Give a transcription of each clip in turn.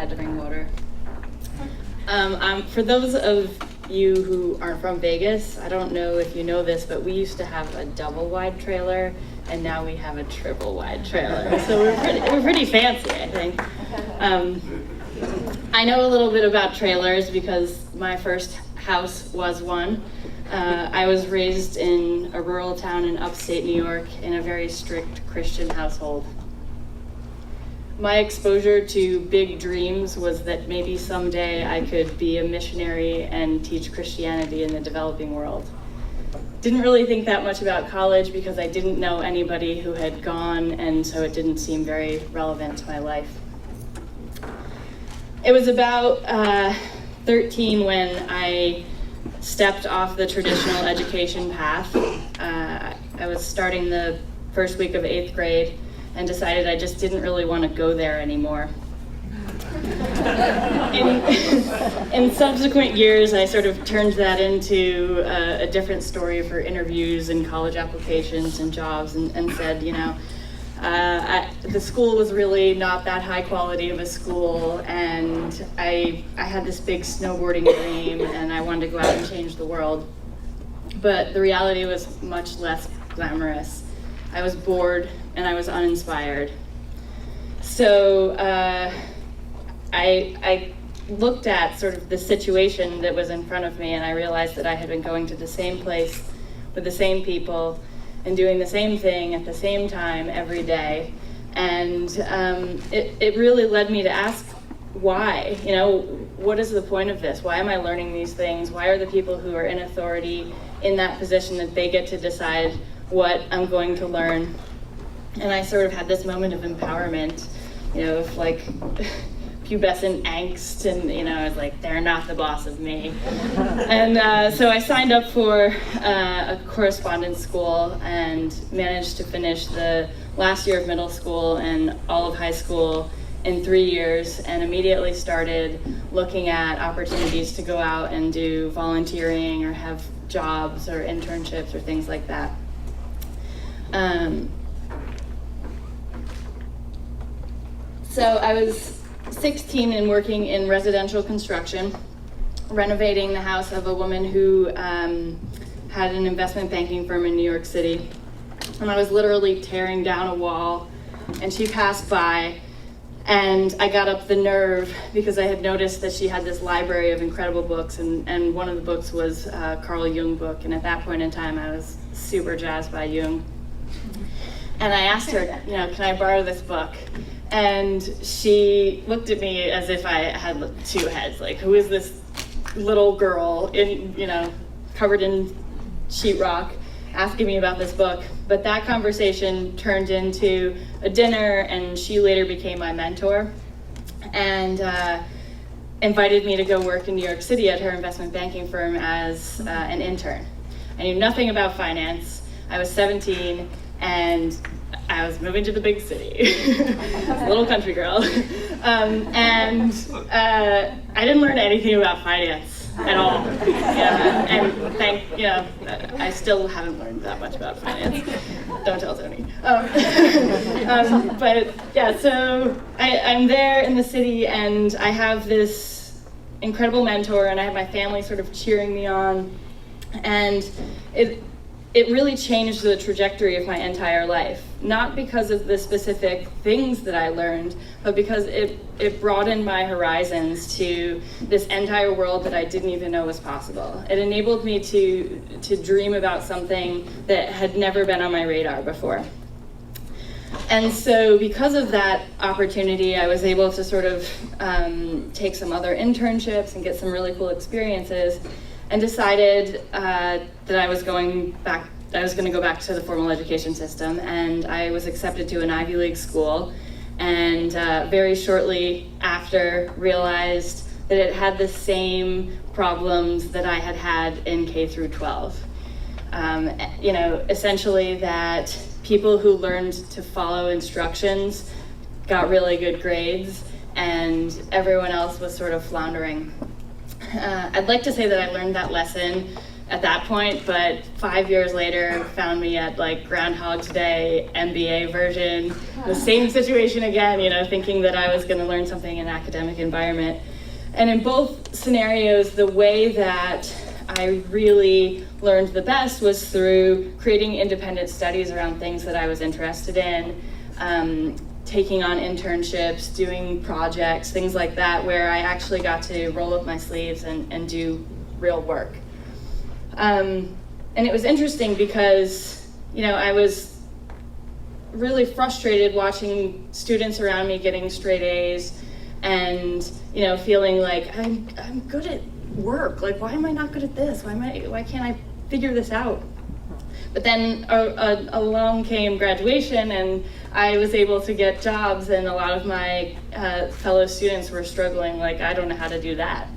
had to bring water. For those of you who aren't from Vegas, I don't know if you know this, but we used to have a double wide trailer, and now we have a triple wide trailer. So we're pretty fancy, I think. I know a little bit about trailers because my first house was one. I was raised in a rural town in upstate New York in a very strict Christian household. My exposure to big dreams was that maybe someday I could be a missionary and teach Christianity in the developing world. Didn't really think that much about college because I didn't know anybody who had gone, and so it didn't seem very relevant to my life. It was about 13 when I stepped off the traditional education path. I was starting the first week of 8th grade and decided I just didn't really want to go there anymore. In subsequent years, I sort of turned that into a different story for interviews and college applications and jobs, and said, the school was really not that high quality of a school, and I had this big snowboarding dream, and I wanted to go out and change the world. But the reality was much less glamorous. I was bored and I was uninspired. So I looked at sort of the situation that was in front of me, and I realized that I had been going to the same place with the same people and doing the same thing at the same time every day. And it really led me to ask why. What is the point of this? Why am I learning these things? Why are the people who are in authority in that position that they get to decide what I'm going to learn? And I sort of had this moment of empowerment, of like pubescent angst, and I was like, they're not the boss of me. And so I signed up for a correspondence school and managed to finish the last year of middle school and all of high school in 3 years, and immediately started looking at opportunities to go out and do volunteering or have jobs or internships or things like that. So I was 16 and working in residential construction, renovating the house of a woman who had an investment banking firm in New York City. And I was literally tearing down a wall, and she passed by, and I got up the nerve because I had noticed that she had this library of incredible books, and one of the books was a Carl Jung book, and at that point in time I was super jazzed by Jung. And I asked her, can I borrow this book? And she looked at me as if I had two heads, like, who is this little girl covered in sheetrock asking me about this book? But that conversation turned into a dinner, and she later became my mentor and invited me to go work in New York City at her investment banking firm as an intern. I knew nothing about finance. I was 17, and I was moving to the big city, little country girl. And I didn't learn anything about finance at all. I still haven't learned that much about finance. Don't tell Tony. But yeah, so I'm there in the city, and I have this incredible mentor, and I have my family sort of cheering me on. And it really changed the trajectory of my entire life. Not because of the specific things that I learned, but because it broadened my horizons to this entire world that I didn't even know was possible. It enabled me to dream about something that had never been on my radar before. And so because of that opportunity, I was able to sort of take some other internships and get some really cool experiences, and decided that I was going to go back to the formal education system, and I was accepted to an Ivy League school, and very shortly after realized that it had the same problems that I had had in K through 12. Essentially that people who learned to follow instructions got really good grades, and everyone else was sort of floundering. I'd like to say that I learned that lesson at that point, but 5 years later found me at like Groundhog's Day MBA version, the same situation again, thinking that I was going to learn something in an academic environment. And in both scenarios, the way that I really learned the best was through creating independent studies around things that I was interested in, taking on internships, doing projects, things like that, where I actually got to roll up my sleeves and do real work. And it was interesting because, I was really frustrated watching students around me getting straight A's and, feeling like I'm good at work. Like, why am I not good at this? Why can't I figure this out? But then along came graduation, and I was able to get jobs, and a lot of my fellow students were struggling, like, I don't know how to do that.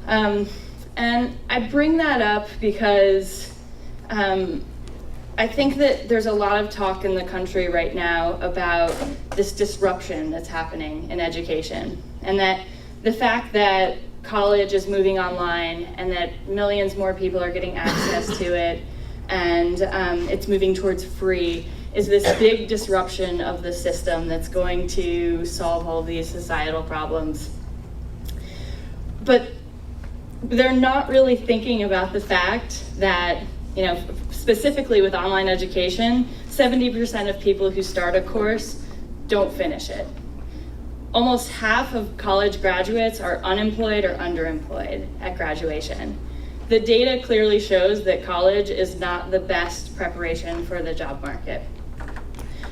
And I bring that up because I think that there's a lot of talk in the country right now about this disruption that's happening in education, and that the fact that college is moving online and that millions more people are getting access to it, and it's moving towards free, is this big disruption of the system that's going to solve all these societal problems. But they're not really thinking about the fact that, specifically with online education, 70% of people who start a course don't finish it. Almost half of college graduates are unemployed or underemployed at graduation. The data clearly shows that college is not the best preparation for the job market.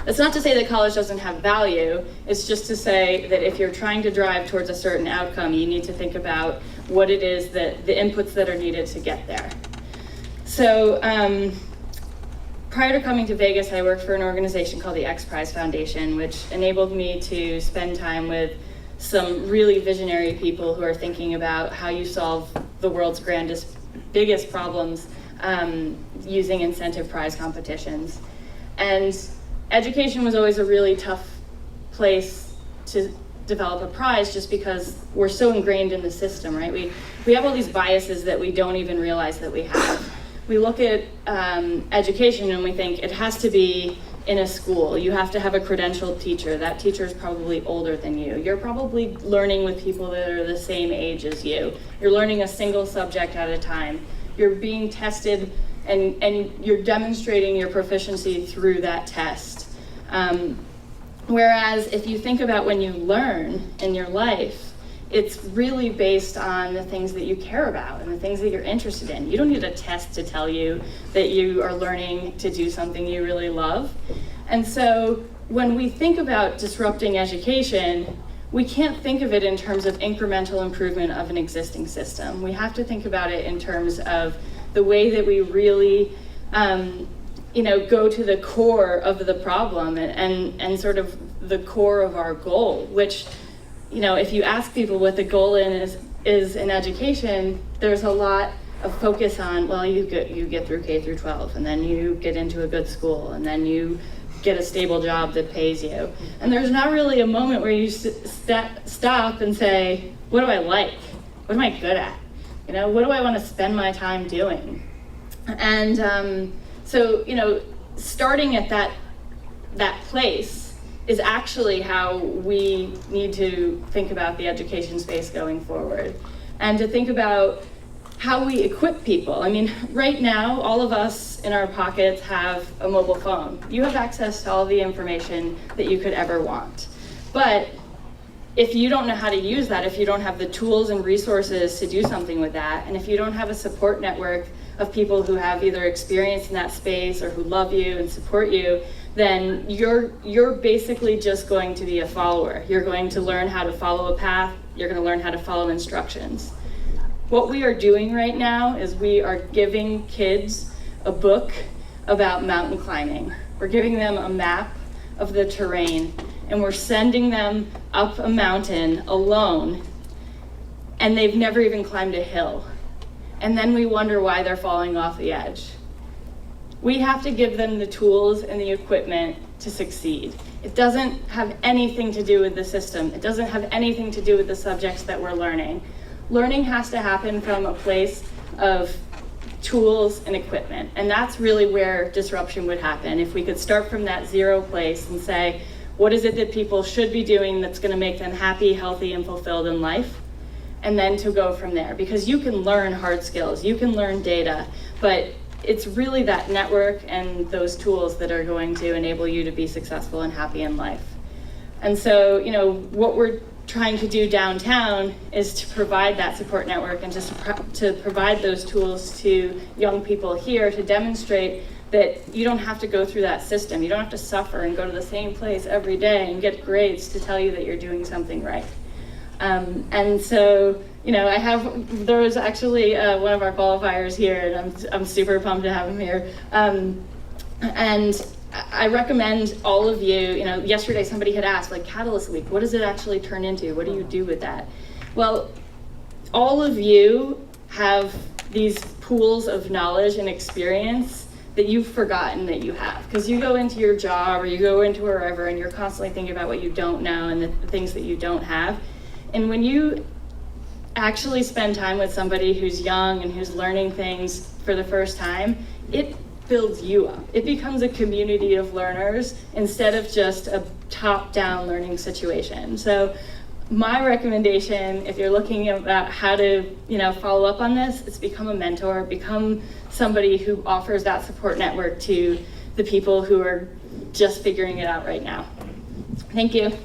That's not to say that college doesn't have value. It's just to say that if you're trying to drive towards a certain outcome, you need to think about what it is that the inputs that are needed to get there. So prior to coming to Vegas, I worked for an organization called the X Prize Foundation, which enabled me to spend time with some really visionary people who are thinking about how you solve the world's biggest problems using incentive prize competitions. And education was always a really tough place to develop a prize, just because we're so ingrained in the system, right? We have all these biases that we don't even realize that we have. We look at education and we think it has to be in a school. You have to have a credentialed teacher. That teacher is probably older than you. You're probably learning with people that are the same age as you. You're learning a single subject at a time. You're being tested and you're demonstrating your proficiency through that test. Whereas if you think about when you learn in your life, it's really based on the things that you care about and the things that you're interested in. You don't need a test to tell you that you are learning to do something you really love. And so when we think about disrupting education, we can't think of it in terms of incremental improvement of an existing system. We have to think about it in terms of the way that we really go to the core of the problem and sort of the core of our goal, which, if you ask people what the goal is in education, there's a lot of focus on, well, you get through K through 12, and then you get into a good school, and then you get a stable job that pays you. And there's not really a moment where you stop and say, what do I like? What am I good at? What do I want to spend my time doing? And so, starting at that place is actually how we need to think about the education space going forward, and to think about how we equip people. I mean, right now, all of us in our pockets have a mobile phone. You have access to all the information that you could ever want. But if you don't know how to use that, if you don't have the tools and resources to do something with that, and if you don't have a support network of people who have either experience in that space or who love you and support you, then you're basically just going to be a follower. You're going to learn how to follow a path. You're going to learn how to follow instructions. What we are doing right now is we are giving kids a book about mountain climbing. We're giving them a map of the terrain, and we're sending them up a mountain alone, and they've never even climbed a hill. And then we wonder why they're falling off the edge. We have to give them the tools and the equipment to succeed. It doesn't have anything to do with the system. It doesn't have anything to do with the subjects that we're learning. Learning has to happen from a place of tools and equipment. And that's really where disruption would happen. If we could start from that zero place and say, what is it that people should be doing that's going to make them happy, healthy, and fulfilled in life? And then to go from there. Because you can learn hard skills, you can learn data, but it's really that network and those tools that are going to enable you to be successful and happy in life. And so, what we're trying to do downtown is to provide that support network and to provide those tools to young people here to demonstrate that you don't have to go through that system. You don't have to suffer and go to the same place every day and get grades to tell you that you're doing something right. And so, there was actually one of our qualifiers here, and I'm super pumped to have him here. And I recommend all of you, yesterday somebody had asked, like, Catalyst Week, what does it actually turn into? What do you do with that? Well, all of you have these pools of knowledge and experience that you've forgotten that you have. Because you go into your job or you go into wherever and you're constantly thinking about what you don't know and the things that you don't have. And when you actually spend time with somebody who's young and who's learning things for the first time, it builds you up. It becomes a community of learners instead of just a top-down learning situation. So my recommendation, if you're looking about how to follow up on this, is become a mentor, become somebody who offers that support network to the people who are just figuring it out right now. Thank you.